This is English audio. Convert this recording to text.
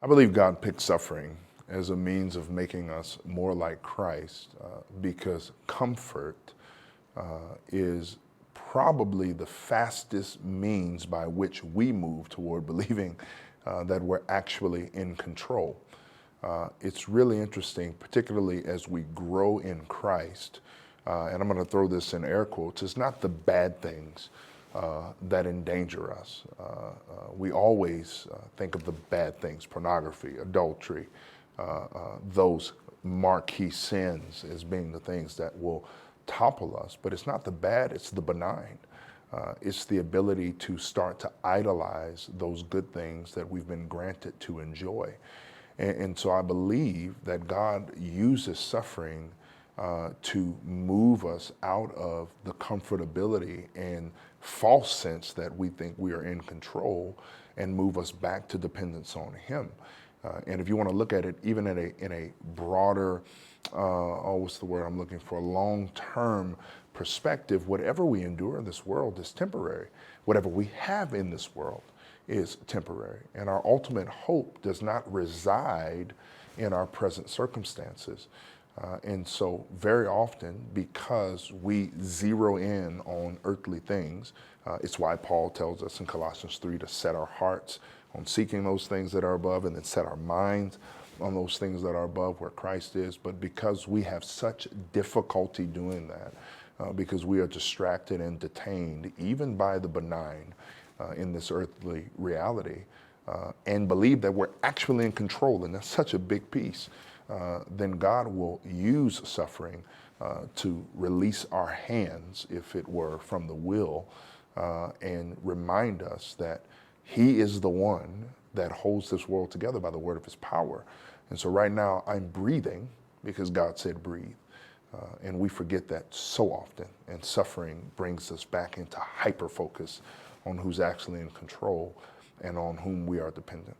I believe God picked suffering as a means of making us more like Christ because comfort is probably the fastest means by which we move toward believing that we're actually in control. It's really interesting, particularly as we grow in Christ, and I'm going to throw this in air quotes, it's not the bad things that endanger us. We always think of the bad things, pornography, adultery, those marquee sins as being the things that will topple us, but it's not the bad, it's the benign. It's the ability to start to idolize those good things that we've been granted to enjoy. And so I believe that God uses suffering to move us out of the comfortability and false sense that we think we are in control and move us back to dependence on Him. And if you want to look at it even in a broader, what's the word I'm looking for, long-term perspective, whatever we endure in this world is temporary. Whatever we have in this world is temporary. And our ultimate hope does not reside in our present circumstances. And so very often, because we zero in on earthly things, it's why Paul tells us in Colossians 3 to set our hearts on seeking those things that are above and then set our minds on those things that are above where Christ is. But because we have such difficulty doing that, because we are distracted and detained even by the benign in this earthly reality, and believe that we're actually in control, and that's such a big piece, then God will use suffering to release our hands, if it were, from the will, and remind us that He is the one that holds this world together by the word of His power. And so right now I'm breathing because God said breathe. And we forget that so often, and suffering brings us back into hyper focus on who's actually in control and on whom we are dependent.